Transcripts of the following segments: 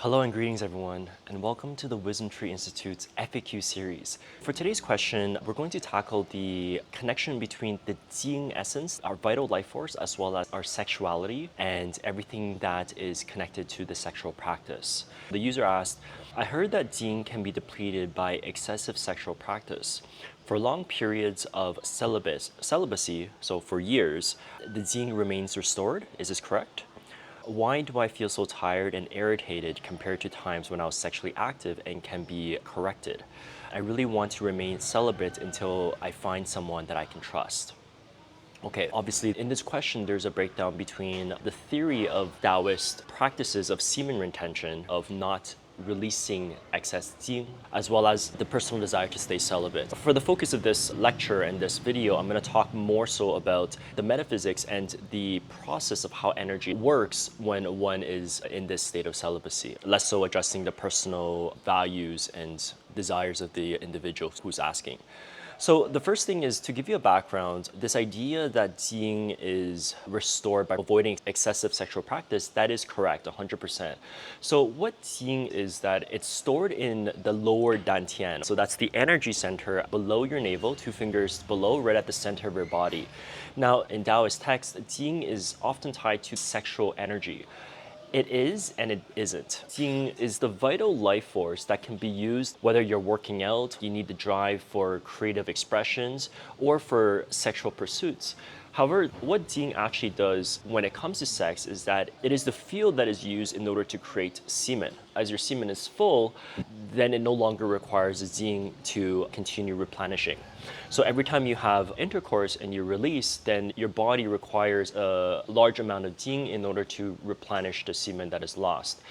Hello and greetings everyone, and welcome to the Wisdom Tree Institute's FAQ series. For today's question, we're going to tackle the connection between the Jing essence, our vital life force, as well as our sexuality and everything that is connected to the sexual practice. The user asked, I heard that Jing can be depleted by excessive sexual practice. For long periods of celibacy, so for years, the Jing remains restored. Is this correct? Why do I feel so tired and irritated compared to times when I was sexually active and can be corrected? I really want to remain celibate until I find someone that I can trust. Okay, obviously in this question, there's a breakdown between the theory of Daoist practices of semen retention, of not releasing excess Jing, as well as the personal desire to stay celibate. For the focus of this lecture and this video, I'm going to talk more so about the metaphysics and the process of how energy works when one is in this state of celibacy, less so addressing the personal values and desires of the individual who's asking. So the first thing is to give you a background, this idea that Jing is restored by avoiding excessive sexual practice, that is correct, 100%. So what Jing is that it's stored in the lower dantian. So that's the energy center below your navel, 2 fingers below, right at the center of your body. Now in Taoist text, Jing is often tied to sexual energy. It is and it isn't. Jing is the vital life force that can be used whether you're working out, you need the drive for creative expressions, or for sexual pursuits. However, what Jing actually does when it comes to sex is that it is the field that is used in order to create semen. As your semen is full, then it no longer requires Jing to continue replenishing. So every time you have intercourse and you release, then your body requires a large amount of Jing in order to replenish the semen that is lost.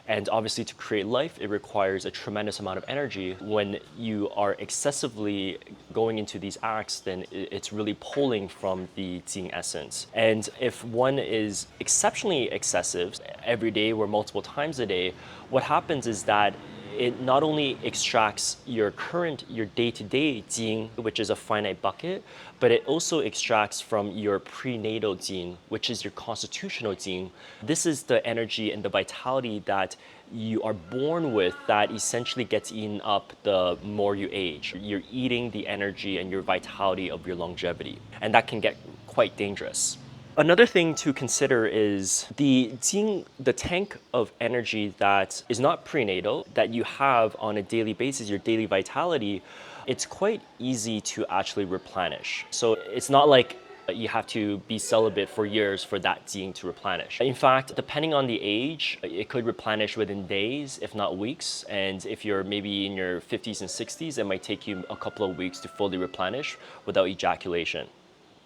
And obviously to create life, it requires a tremendous amount of energy. When you are excessively going into these acts, then it's really pulling from the Jing essence. And if one is exceptionally excessive every day or multiple times a day, what happens is that it not only extracts your day-to-day Jing, which is a finite bucket, but it also extracts from your prenatal Jing, which is your constitutional Jing. This is the energy and the vitality that you are born with that essentially gets eaten up the more you age. You're eating the energy and your vitality of your longevity, and that can get quite dangerous. Another thing to consider is the Jing, the tank of energy that is not prenatal, that you have on a daily basis, your daily vitality, it's quite easy to actually replenish. So it's not like you have to be celibate for years for that Jing to replenish. In fact, depending on the age, it could replenish within days, if not weeks. And if you're maybe in your 50s and 60s, it might take you a couple of weeks to fully replenish without ejaculation.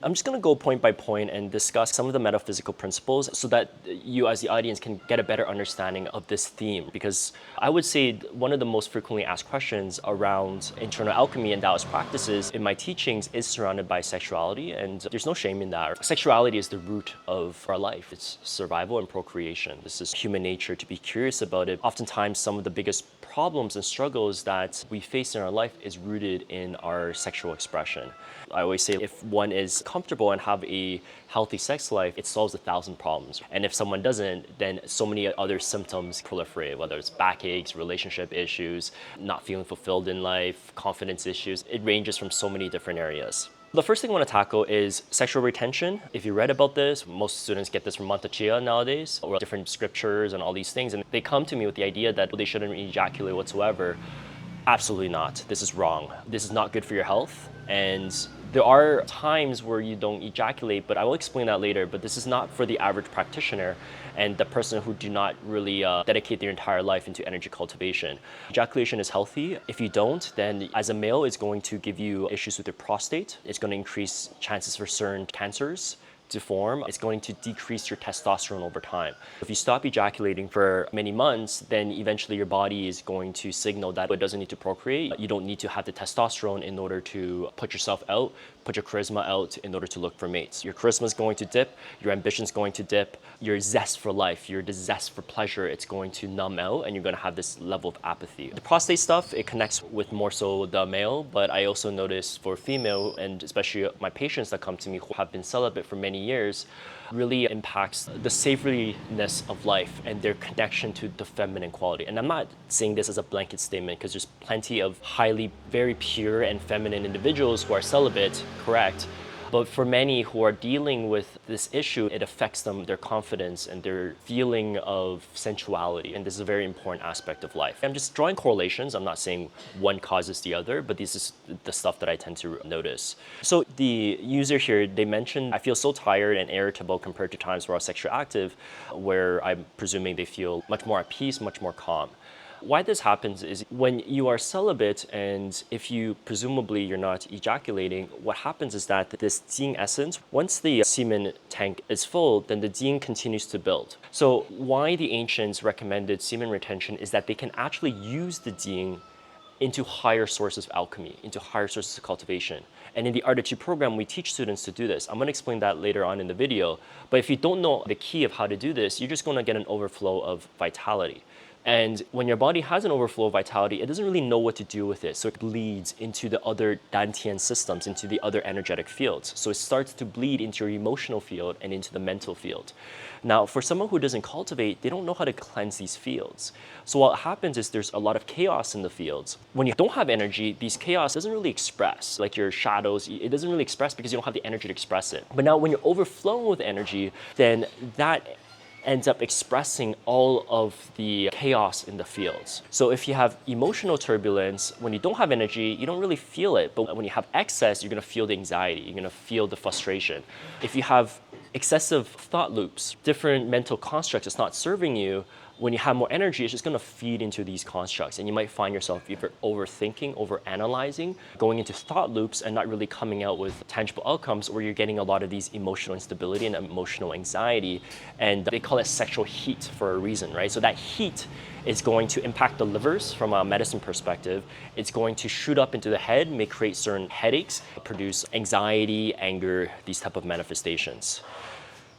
I'm just going to go point by point and discuss some of the metaphysical principles so that you as the audience can get a better understanding of this theme. Because I would say one of the most frequently asked questions around internal alchemy and Taoist practices in my teachings is surrounded by sexuality, and there's no shame in that. Sexuality is the root of our life. It's survival and procreation. This is human nature to be curious about it. Oftentimes, some of the biggest problems and struggles that we face in our life is rooted in our sexual expression. I always say if one is comfortable and have a healthy sex life, it solves 1,000 problems. And if someone doesn't, then so many other symptoms proliferate, whether it's backaches, relationship issues, not feeling fulfilled in life, confidence issues. It ranges from so many different areas. The first thing I want to tackle is sexual retention. If you read about this, most students get this from Mantra Chia nowadays, or different scriptures and all these things, and they come to me with the idea that they shouldn't ejaculate whatsoever. Absolutely not. This is wrong. This is not good for your health. And there are times where you don't ejaculate, but I will explain that later. But this is not for the average practitioner and the person who do not really dedicate their entire life into energy cultivation. Ejaculation is healthy. If you don't, then as a male, it's going to give you issues with your prostate. It's going to increase chances for certain cancers to form. It's going to decrease your testosterone over time. If you stop ejaculating for many months, then eventually your body is going to signal that it doesn't need to procreate. You don't need to have the testosterone in order to put yourself out, put your charisma out in order to look for mates. Your charisma is going to dip, your ambition is going to dip, your zest for life, your zest for pleasure, it's going to numb out, and you're going to have this level of apathy. The prostate stuff, it connects with more so the male, but I also notice for female, and especially my patients that come to me who have been celibate for many years, really impacts the savoriness of life and their connection to the feminine quality. And I'm not saying this as a blanket statement because there's plenty of highly, very pure and feminine individuals who are celibate, correct? But for many who are dealing with this issue, it affects them, their confidence and their feeling of sensuality. And this is a very important aspect of life. I'm just drawing correlations. I'm not saying one causes the other, but this is the stuff that I tend to notice. So the user here, they mentioned, I feel so tired and irritable compared to times where I was sexually active, where I'm presuming they feel much more at peace, much more calm. Why this happens is when you are celibate and if you presumably you're not ejaculating, what happens is that this Jing essence, once the semen tank is full, then the Jing continues to build. So why the ancients recommended semen retention is that they can actually use the Jing into higher sources of alchemy, into higher sources of cultivation. And in the Art of Chi program, we teach students to do this. I'm gonna explain that later on in the video. But if you don't know the key of how to do this, you're just gonna get an overflow of vitality. And when your body has an overflow of vitality, it doesn't really know what to do with it. So it bleeds into the other Dantian systems, into the other energetic fields. So it starts to bleed into your emotional field and into the mental field. Now, for someone who doesn't cultivate, they don't know how to cleanse these fields. So what happens is there's a lot of chaos in the fields. When you don't have energy, these chaos doesn't really express, like your shadows, it doesn't really express because you don't have the energy to express it. But now when you're overflowing with energy, then that ends up expressing all of the chaos in the fields. So if you have emotional turbulence, when you don't have energy, you don't really feel it. But when you have excess, you're gonna feel the anxiety, you're gonna feel the frustration. If you have excessive thought loops, different mental constructs that's not serving you, when you have more energy, it's just gonna feed into these constructs. And you might find yourself either overthinking, overanalyzing, going into thought loops and not really coming out with tangible outcomes, or you're getting a lot of these emotional instability and emotional anxiety. And they call it sexual heat for a reason, right? So that heat is going to impact the livers from a medicine perspective. It's going to shoot up into the head, may create certain headaches, produce anxiety, anger, these type of manifestations.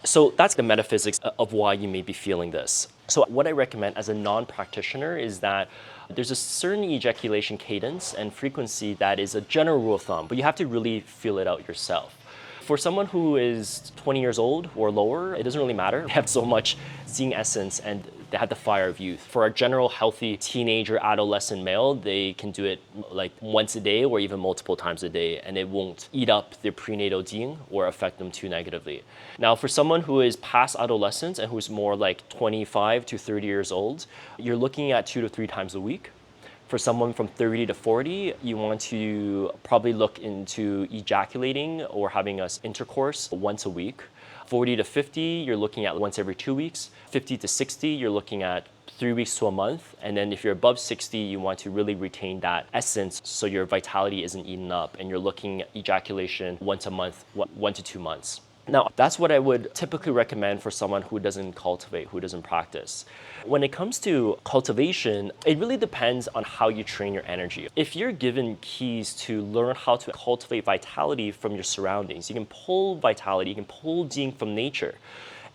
So that's the metaphysics of why you may be feeling this. So what I recommend as a non-practitioner is that there's a certain ejaculation cadence and frequency that is a general rule of thumb, but you have to really feel it out yourself. For someone who is 20 years old or lower, it doesn't really matter. They have so much Jing essence and they have the fire of youth. For a general healthy teenager, adolescent male, they can do it like once a day or even multiple times a day, and it won't eat up their prenatal Jing or affect them too negatively. Now, for someone who is past adolescence and who's more like 25 to 30 years old, you're looking at 2 to 3 times a week. For someone from 30 to 40, you want to probably look into ejaculating or having us intercourse once a week. 40 to 50, you're looking at once every 2 weeks. 50 to 60, you're looking at 3 weeks to a month. And then if you're above 60, you want to really retain that essence so your vitality isn't eaten up, and you're looking at ejaculation once a month, 1 to 2 months. Now, that's what I would typically recommend for someone who doesn't cultivate, who doesn't practice. When it comes to cultivation, it really depends on how you train your energy. If you're given keys to learn how to cultivate vitality from your surroundings, you can pull vitality, you can pull Jing from nature.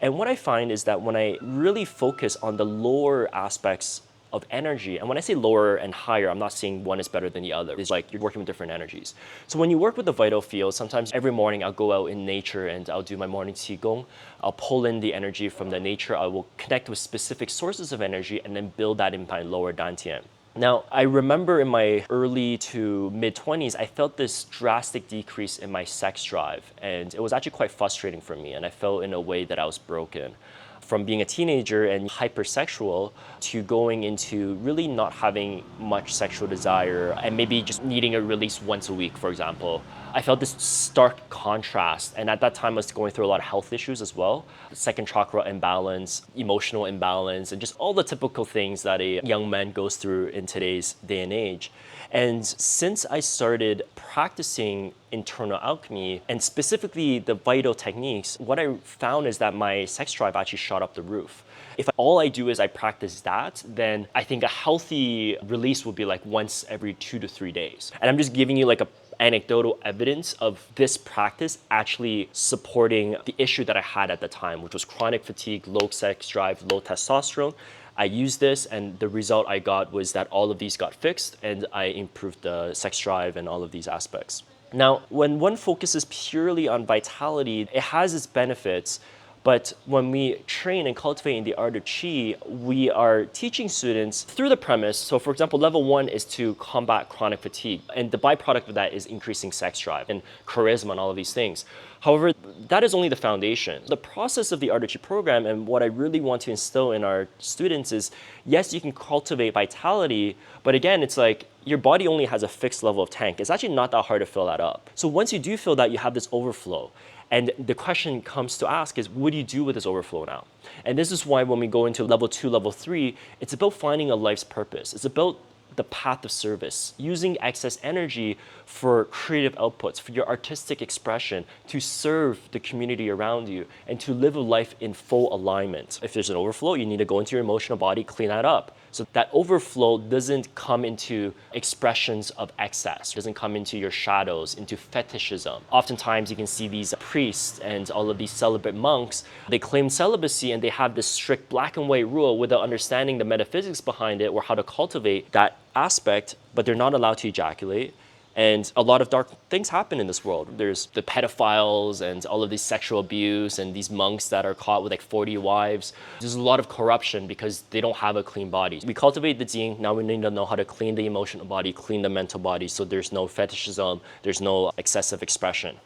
And what I find is that when I really focus on the lower aspects of energy, and when I say lower and higher, I'm not saying one is better than the other. It's like you're working with different energies. So when you work with the vital field, sometimes every morning I'll go out in nature and I'll do my morning qigong. I'll pull in the energy from the nature. I will connect with specific sources of energy and then build that in my lower dantian. Now, I remember in my early to mid-20s, I felt this drastic decrease in my sex drive, and it was actually quite frustrating for me, and I felt in a way that I was broken. From being a teenager and hypersexual to going into really not having much sexual desire and maybe just needing a release once a week, for example. I felt this stark contrast, and at that time I was going through a lot of health issues as well. Second chakra imbalance, emotional imbalance, and just all the typical things that a young man goes through in today's day and age. And since I started practicing internal alchemy, and specifically the vital techniques, what I found is that my sex drive actually shot up the roof. If all I do is I practice that, then I think a healthy release would be like once every 2 to 3 days. And I'm just giving you like a anecdotal evidence of this practice actually supporting the issue that I had at the time, which was chronic fatigue, low sex drive, low testosterone. I used this, and the result I got was that all of these got fixed and I improved the sex drive and all of these aspects. Now, when one focuses purely on vitality, it has its benefits, But when we train and cultivate in the art of qi, we are teaching students through the premise. So for example, level 1 is to combat chronic fatigue. And the byproduct of that is increasing sex drive and charisma and all of these things. However, that is only the foundation. The process of the art of qi program and what I really want to instill in our students is, yes, you can cultivate vitality, but again, it's like your body only has a fixed level of tank. It's actually not that hard to fill that up. So once you do fill that, you have this overflow. And the question comes to ask is, what do you do with this overflow now? And this is why when we go into level 2, level 3, it's about finding a life's purpose. It's about the path of service, using excess energy for creative outputs, for your artistic expression, to serve the community around you, and to live a life in full alignment. If there's an overflow, you need to go into your emotional body, clean that up. So that overflow doesn't come into expressions of excess, doesn't come into your shadows, into fetishism. Oftentimes you can see these priests and all of these celibate monks, they claim celibacy and they have this strict black and white rule without understanding the metaphysics behind it or how to cultivate that aspect, but they're not allowed to ejaculate. And a lot of dark things happen in this world. There's the pedophiles and all of this sexual abuse and these monks that are caught with like 40 wives. There's a lot of corruption because they don't have a clean body. We cultivate the Jing, now we need to know how to clean the emotional body, clean the mental body, so there's no fetishism, there's no excessive expression.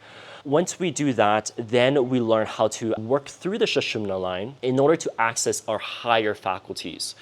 Once we do that, then we learn how to work through the Sushumna line in order to access our higher faculties.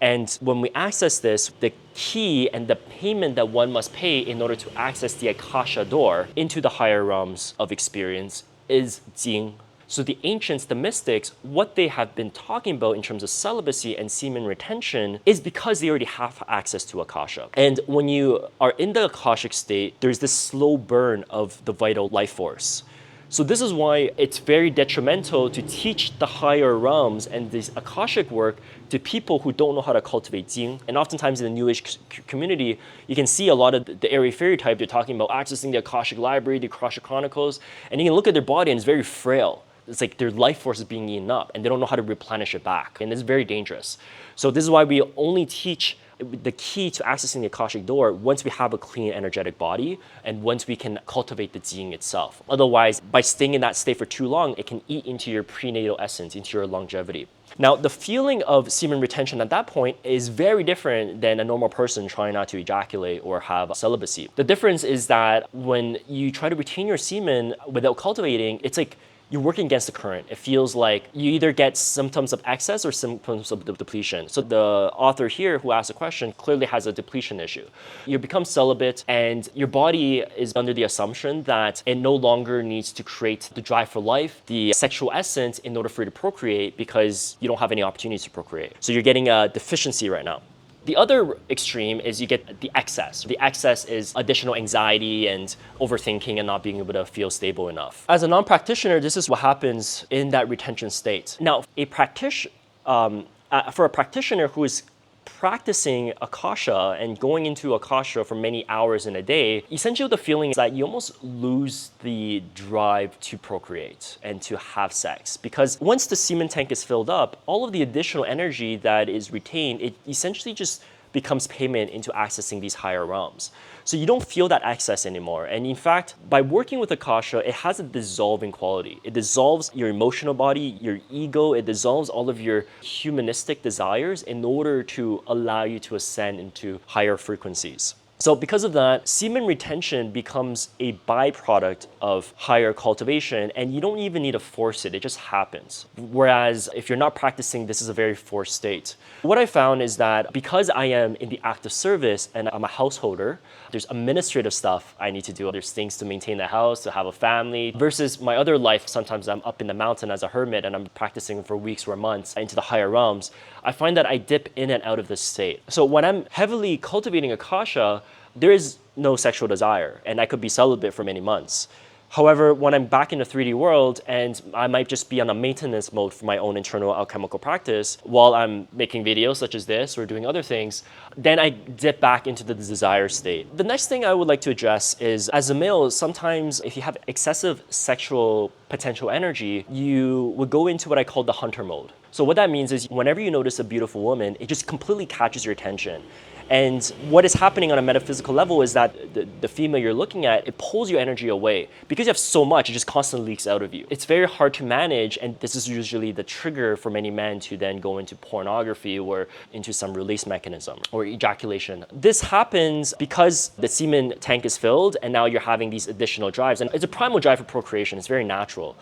And when we access this, the key and the payment that one must pay in order to access the Akasha door into the higher realms of experience is Jing. So the ancients, the mystics, what they have been talking about in terms of celibacy and semen retention is because they already have access to Akasha. And when you are in the Akashic state, there's this slow burn of the vital life force. So this is why it's very detrimental to teach the higher realms and this Akashic work to people who don't know how to cultivate Jing. And oftentimes in the New Age community, you can see a lot of the airy-fairy type. They're talking about accessing the Akashic library, the Akashic Chronicles, and you can look at their body and it's very frail. It's like their life force is being eaten up and they don't know how to replenish it back. And it's very dangerous. So this is why we only teach the key to accessing the Akashic door once we have a clean energetic body and once we can cultivate the Jing itself. Otherwise, by staying in that state for too long, it can eat into your prenatal essence, into your longevity. Now, the feeling of semen retention at that point is very different than a normal person trying not to ejaculate or have celibacy. The difference is that when you try to retain your semen without cultivating, it's like you're working against the current. It feels like you either get symptoms of excess or symptoms of depletion. So the author here who asked the question clearly has a depletion issue. You become celibate and your body is under the assumption that it no longer needs to create the drive for life, the sexual essence in order for you to procreate because you don't have any opportunities to procreate. So you're getting a deficiency right now. The other extreme is you get the excess. The excess is additional anxiety and overthinking and not being able to feel stable enough. As a non-practitioner, this is what happens in that retention state. Now, for a practitioner who is practicing Akasha and going into Akasha for many hours in a day, essentially the feeling is that you almost lose the drive to procreate and to have sex. Because once the semen tank is filled up, all of the additional energy that is retained, it essentially just becomes payment into accessing these higher realms. So you don't feel that excess anymore. And in fact, by working with Akasha, it has a dissolving quality. It dissolves your emotional body, your ego, it dissolves all of your humanistic desires in order to allow you to ascend into higher frequencies. So because of that, semen retention becomes a byproduct of higher cultivation, and you don't even need to force it, it just happens. Whereas if you're not practicing, this is a very forced state. What I found is that because I am in the act of service and I'm a householder, there's administrative stuff I need to do. There's things to maintain the house, to have a family, versus my other life, sometimes I'm up in the mountain as a hermit and I'm practicing for weeks or months into the higher realms. I find that I dip in and out of this state. So when I'm heavily cultivating Akasha, there is no sexual desire, and I could be celibate for many months. However, when I'm back in the 3D world and I might just be on a maintenance mode for my own internal alchemical practice while I'm making videos such as this or doing other things, then I dip back into the desire state. The next thing I would like to address is, as a male, sometimes if you have excessive sexual potential energy, you would go into what I call the hunter mode. So what that means is whenever you notice a beautiful woman, it just completely catches your attention. And what is happening on a metaphysical level is that the female you're looking at, it pulls your energy away. Because you have so much, it just constantly leaks out of you. It's very hard to manage, and this is usually the trigger for many men to then go into pornography or into some release mechanism or ejaculation. This happens because the semen tank is filled, and now you're having these additional drives. And it's a primal drive for procreation. It's very natural.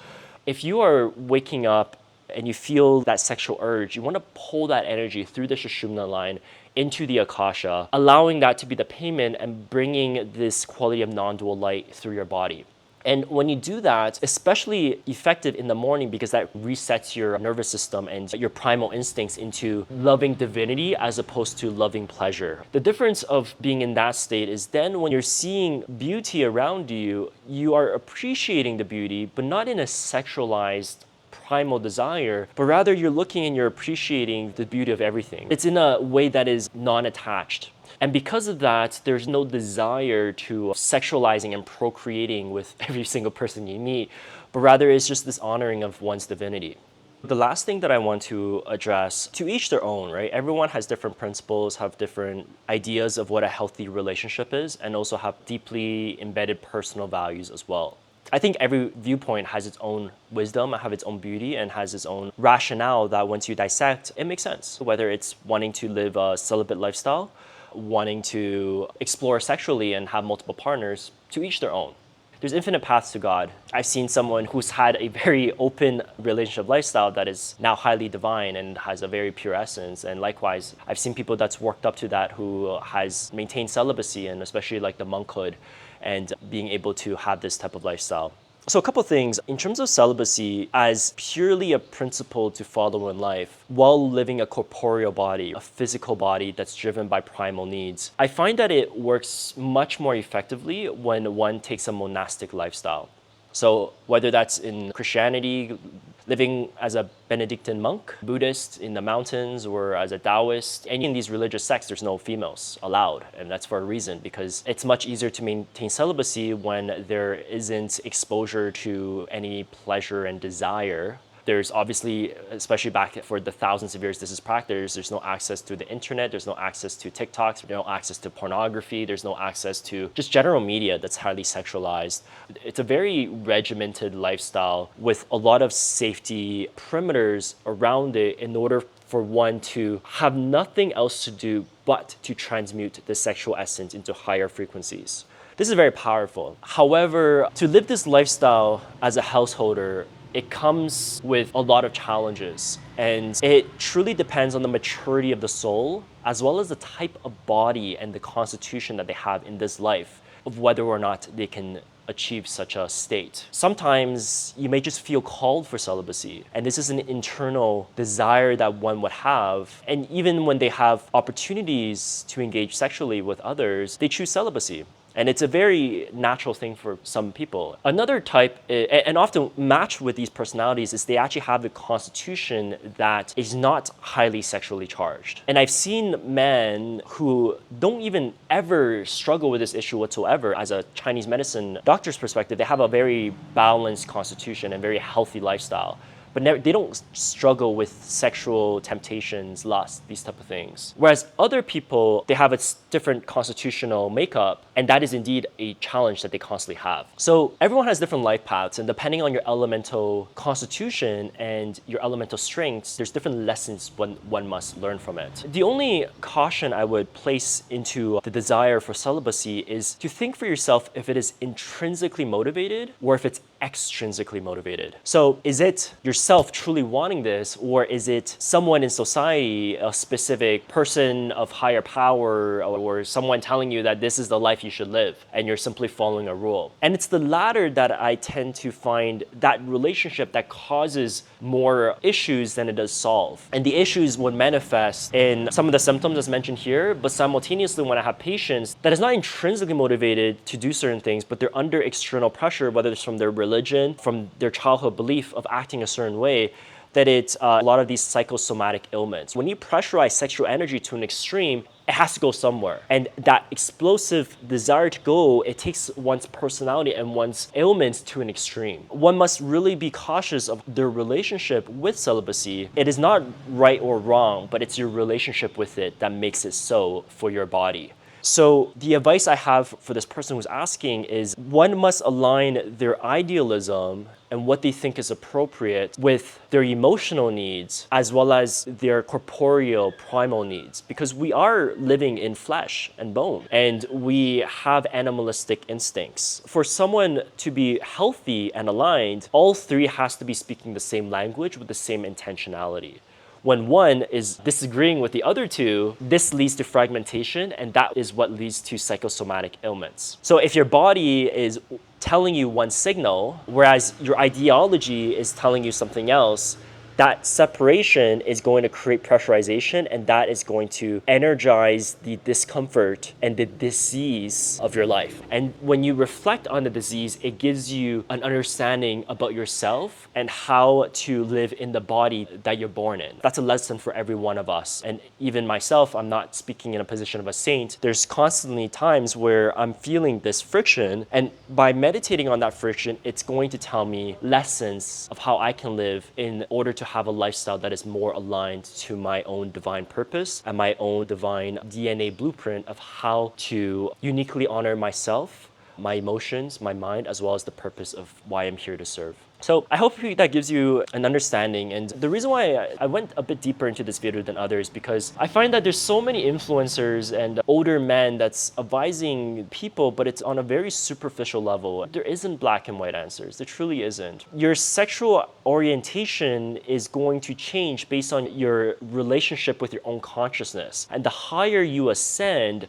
If you are waking up and you feel that sexual urge, you want to pull that energy through the Sushumna line into the Akasha, allowing that to be the payment and bringing this quality of non-dual light through your body. And when you do that, especially effective in the morning because that resets your nervous system and your primal instincts into loving divinity as opposed to loving pleasure. The difference of being in that state is then when you're seeing beauty around you, you are appreciating the beauty, but not in a sexualized primal desire, but rather you're looking and you're appreciating the beauty of everything. It's in a way that is non-attached. And because of that, there's no desire to sexualizing and procreating with every single person you meet, but rather it's just this honoring of one's divinity. The last thing that I want to address, to each their own, right? Everyone has different principles, have different ideas of what a healthy relationship is, and also have deeply embedded personal values as well. I think every viewpoint has its own wisdom, have its own beauty, and has its own rationale that once you dissect, it makes sense. Whether it's wanting to live a celibate lifestyle, wanting to explore sexually and have multiple partners, to each their own. There's infinite paths to God. I've seen someone who's had a very open relationship lifestyle that is now highly divine and has a very pure essence. And likewise, I've seen people that's worked up to that who has maintained celibacy and especially like the monkhood and being able to have this type of lifestyle. So a couple things, in terms of celibacy as purely a principle to follow in life while living a corporeal body, a physical body that's driven by primal needs, I find that it works much more effectively when one takes a monastic lifestyle. So whether that's in Christianity, living as a Benedictine monk, Buddhist in the mountains, or as a Daoist, any in these religious sects, there's no females allowed. And that's for a reason, because it's much easier to maintain celibacy when there isn't exposure to any pleasure and desire. There's obviously, especially back for the thousands of years this is practiced, there's no access to the internet, there's no access to TikToks, there's no access to pornography, there's no access to just general media that's highly sexualized. It's a very regimented lifestyle with a lot of safety perimeters around it in order for one to have nothing else to do but to transmute the sexual essence into higher frequencies. This is very powerful. However, to live this lifestyle as a householder, it comes with a lot of challenges, and it truly depends on the maturity of the soul as well as the type of body and the constitution that they have in this life of whether or not they can achieve such a state. Sometimes you may just feel called for celibacy, and this is an internal desire that one would have, and even when they have opportunities to engage sexually with others, they choose celibacy. And it's a very natural thing for some people. Another type, and often matched with these personalities, is they actually have a constitution that is not highly sexually charged. And I've seen men who don't even ever struggle with this issue whatsoever. As a Chinese medicine doctor's perspective, they have a very balanced constitution and very healthy lifestyle. But they don't struggle with sexual temptations, lust, these type of things. Whereas other people, they have a different constitutional makeup, and that is indeed a challenge that they constantly have. So everyone has different life paths, and depending on your elemental constitution and your elemental strengths, there's different lessons one must learn from it. The only caution I would place into the desire for celibacy is to think for yourself if it is intrinsically motivated or if it's extrinsically motivated. So is it yourself truly wanting this, or is it someone in society, a specific person of higher power, or someone telling you that this is the life you should live and you're simply following a rule? And it's the latter that I tend to find that relationship that causes more issues than it does solve. And the issues would manifest in some of the symptoms as mentioned here, but simultaneously when I have patients that is not intrinsically motivated to do certain things, but they're under external pressure, whether it's from their religion, from their childhood belief of acting a certain way, that it's a lot of these psychosomatic ailments. When you pressurize sexual energy to an extreme, it has to go somewhere. And that explosive desire to go, it takes one's personality and one's ailments to an extreme. One must really be cautious of their relationship with celibacy. It is not right or wrong, but it's your relationship with it that makes it so for your body. So the advice I have for this person who's asking is one must align their idealism and what they think is appropriate with their emotional needs as well as their corporeal primal needs, because we are living in flesh and bone and we have animalistic instincts. For someone to be healthy and aligned, all three has to be speaking the same language with the same intentionality. When one is disagreeing with the other two, this leads to fragmentation, and that is what leads to psychosomatic ailments. So if your body is telling you one signal, whereas your ideology is telling you something else, that separation is going to create pressurization, and that is going to energize the discomfort and the disease of your life. And when you reflect on the disease, it gives you an understanding about yourself and how to live in the body that you're born in. That's a lesson for every one of us. And even myself, I'm not speaking in a position of a saint. There's constantly times where I'm feeling this friction, and by meditating on that friction, it's going to tell me lessons of how I can live in order to have a lifestyle that is more aligned to my own divine purpose and my own divine DNA blueprint of how to uniquely honor myself, my emotions, my mind, as well as the purpose of why I'm here to serve. So I hope that gives you an understanding. And the reason why I went a bit deeper into this video than others, because I find that there's so many influencers and older men that's advising people, but it's on a very superficial level. There isn't black and white answers. There truly isn't. Your sexual orientation is going to change based on your relationship with your own consciousness. And the higher you ascend,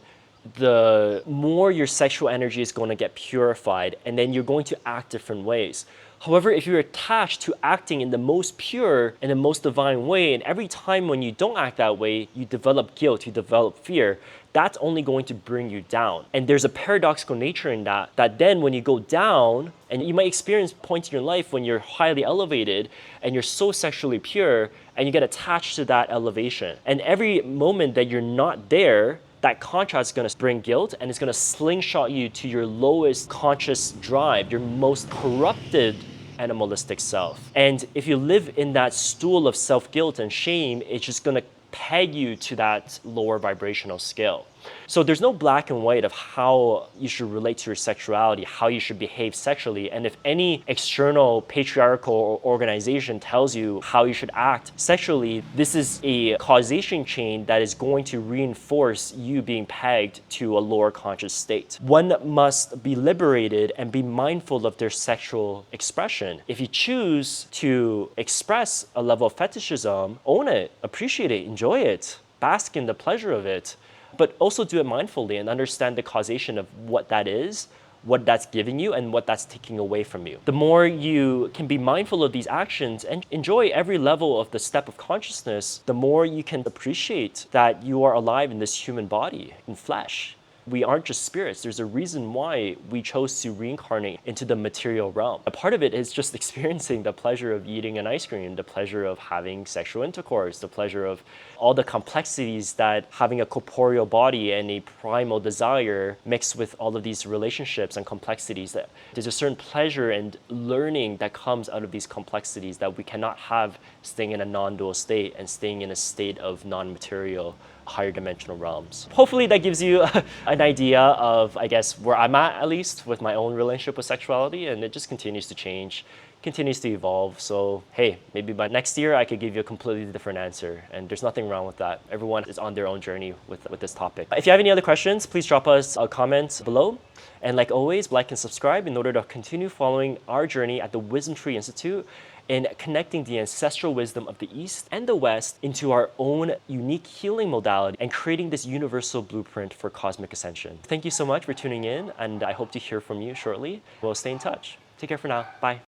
the more your sexual energy is going to get purified, and then you're going to act different ways. However, if you're attached to acting in the most pure and the most divine way, and every time when you don't act that way, you develop guilt, you develop fear, that's only going to bring you down. And there's a paradoxical nature in that then when you go down, and you might experience points in your life when you're highly elevated and you're so sexually pure, and you get attached to that elevation. And every moment that you're not there, that contrast is going to bring guilt, and it's going to slingshot you to your lowest conscious drive, your most corrupted animalistic self. And if you live in that stool of self-guilt and shame, it's just going to peg you to that lower vibrational scale. So there's no black and white of how you should relate to your sexuality, how you should behave sexually. And if any external patriarchal organization tells you how you should act sexually, this is a causation chain that is going to reinforce you being pegged to a lower conscious state. One must be liberated and be mindful of their sexual expression. If you choose to express a level of fetishism, own it, appreciate it, enjoy it, bask in the pleasure of it, but also do it mindfully and understand the causation of what that is, what that's giving you, and what that's taking away from you. The more you can be mindful of these actions and enjoy every level of the step of consciousness, the more you can appreciate that you are alive in this human body, in flesh. We aren't just spirits. There's a reason why we chose to reincarnate into the material realm. A part of it is just experiencing the pleasure of eating an ice cream, the pleasure of having sexual intercourse, the pleasure of all the complexities that having a corporeal body and a primal desire mixed with all of these relationships and complexities. That there's a certain pleasure and learning that comes out of these complexities that we cannot have staying in a non-dual state and staying in a state of non-material higher dimensional realms. Hopefully that gives you an idea of, I guess, where I'm at least with my own relationship with sexuality, and it just continues to change, continues to evolve. So hey, maybe by next year I could give you a completely different answer, and there's nothing wrong with that. Everyone is on their own journey with this topic. If you have any other questions, please drop us a comment below. And like always, like and subscribe in order to continue following our journey at the Wisdom Tree Institute in connecting the ancestral wisdom of the East and the West into our own unique healing modality and creating this universal blueprint for cosmic ascension. Thank you so much for tuning in, and I hope to hear from you shortly. We'll stay in touch. Take care for now. Bye.